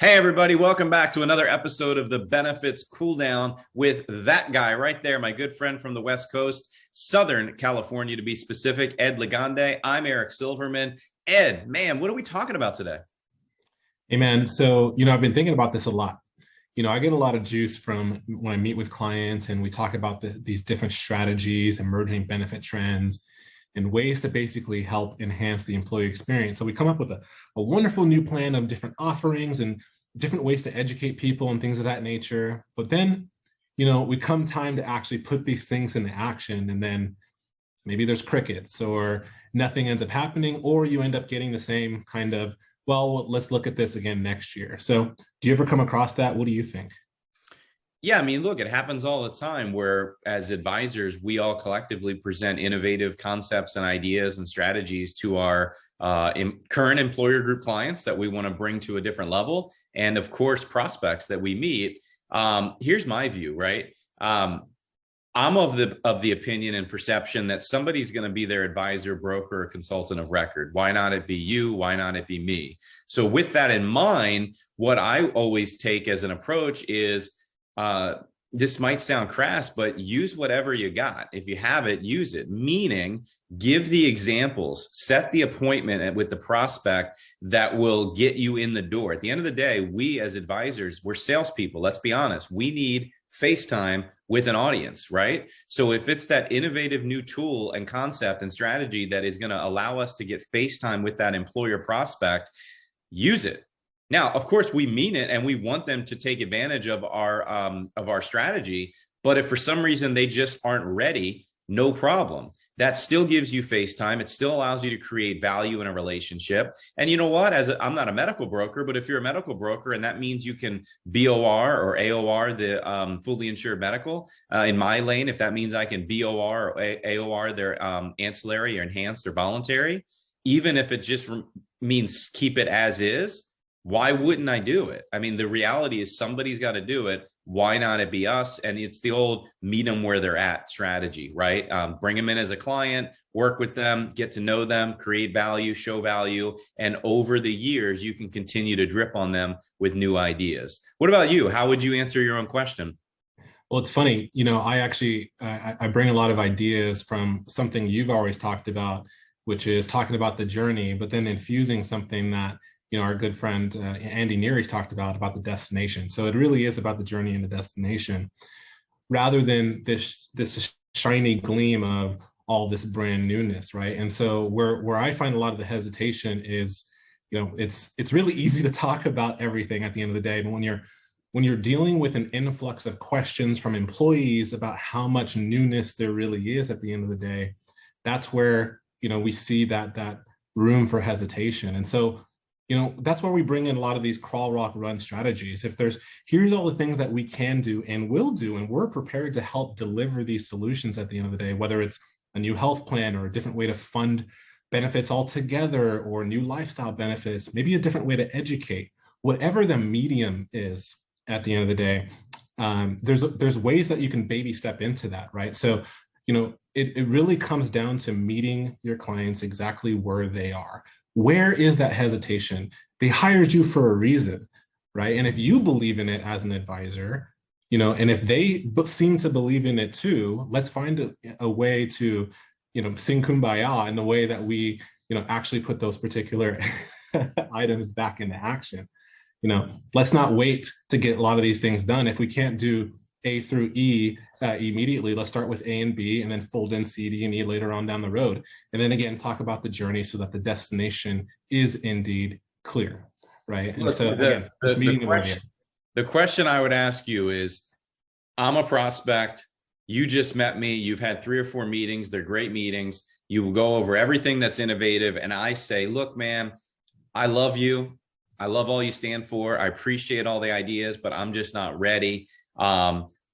Hey, everybody, welcome back to another episode of the Benefits Cooldown with that guy right there, my good friend from the West Coast, Southern California to be specific, Ed Legande. I'm Eric Silverman. Ed, man, what are we talking about today? Hey man, I've been thinking about this a lot. I get a lot of juice from when I meet with clients and we talk about these different strategies, emerging benefit trends, and ways to basically help enhance the employee experience. So we come up with a wonderful new plan of different offerings and different ways to educate people and things of that nature. But then, we come time to actually put these things into action, and then maybe there's crickets or nothing ends up happening, or you end up getting the same kind of, well, let's look at this again next year. So do you ever come across that? What do you think? Yeah, I mean, look, it happens all the time where as advisors, we all collectively present innovative concepts and ideas and strategies to our current employer group clients that we want to bring to a different level. And of course, prospects that we meet. Here's my view, right? I'm of the opinion and perception that somebody's going to be their advisor, broker, or consultant of record. Why not it be you? Why not it be me? So with that in mind, what I always take as an approach is this might sound crass, but use whatever you got. If you have it, use it. Meaning, give the examples, set the appointment with the prospect that will get you in the door. At the end of the day, we as advisors, we're salespeople. Let's be honest. We need FaceTime with an audience, right? So if it's that innovative new tool and concept and strategy that is going to allow us to get FaceTime with that employer prospect, use it. Now, of course, we mean it and we want them to take advantage of our strategy. But if for some reason they just aren't ready, no problem. That still gives you FaceTime. It still allows you to create value in a relationship. And you know what? I'm not a medical broker, but if you're a medical broker and that means you can BOR or AOR, the fully insured medical in my lane, if that means I can BOR or AOR their ancillary or enhanced or voluntary, even if it just means keep it as is, why wouldn't I do it? I mean, the reality is somebody's got to do it. Why not it be us? And it's the old meet them where they're at strategy, right? Bring them in as a client, work with them, get to know them, create value, show value. And over the years, you can continue to drip on them with new ideas. What about you? How would you answer your own question? Well, it's funny, I bring a lot of ideas from something you've always talked about, which is talking about the journey, but then infusing something that our good friend Andy Neary's talked about the destination. So it really is about the journey and the destination, rather than this shiny gleam of all this brand newness, right? And so where I find a lot of the hesitation is, it's really easy to talk about everything at the end of the day, but when you're dealing with an influx of questions from employees about how much newness there really is at the end of the day, that's where we see that room for hesitation. And so that's why we bring in a lot of these crawl, walk, run strategies. Here's all the things that we can do and will do, and we're prepared to help deliver these solutions at the end of the day, whether it's a new health plan or a different way to fund benefits altogether or new lifestyle benefits, maybe a different way to educate, whatever the medium is at the end of the day. There's ways that you can baby step into that, right? So, it really comes down to meeting your clients exactly where they are. Where is that hesitation? They hired you for a reason, right? And if you believe in it as an advisor, and if they seem to believe in it too, let's find a way to, sing kumbaya in the way that we, actually put those particular items back into action. Let's not wait to get a lot of these things done. If we can't do A through E immediately, let's start with A and B and then fold in C, D, and E later on down the road. And then again, talk about the journey so that the destination is indeed clear, right? And Look, so again, just meeting them where they are. The question I would ask you is, I'm a prospect. You just met me. You've had 3 or 4 meetings. They're great meetings. You will go over everything that's innovative. And I say, look, man, I love you. I love all you stand for. I appreciate all the ideas, but I'm just not ready.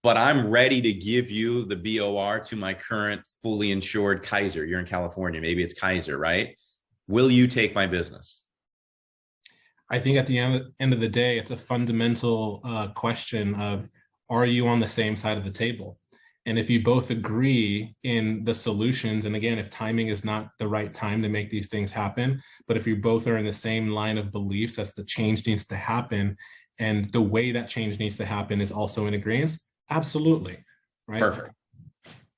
But I'm ready to give you the BOR to my current fully insured Kaiser. You're in California. Maybe it's Kaiser, right? Will you take my business? I think at the end of the day, it's a fundamental question of, are you on the same side of the table? And if you both agree in the solutions, and again, if timing is not the right time to make these things happen, but if you both are in the same line of beliefs as the change needs to happen, and the way that change needs to happen is also in agreement, absolutely. Right. Perfect.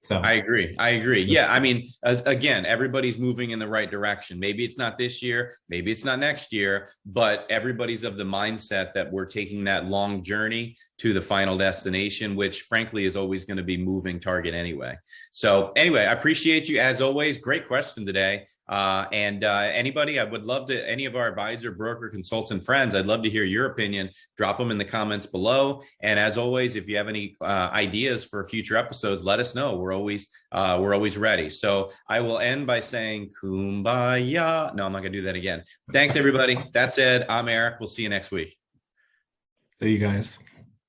So I agree. Yeah. I mean, again, everybody's moving in the right direction. Maybe it's not this year, maybe it's not next year, but everybody's of the mindset that we're taking that long journey to the final destination, which frankly is always going to be moving target anyway. So anyway, I appreciate you as always. Great question today. And anybody, I would love to, any of our advisor, broker, consultant friends, I'd love to hear your opinion. Drop them in the comments below. And as always, if you have any ideas for future episodes, let us know. We're always ready. So I will end by saying kumbaya. No, I'm not going to do that again. Thanks, everybody. That's Ed. I'm Eric. We'll see you next week. See you guys.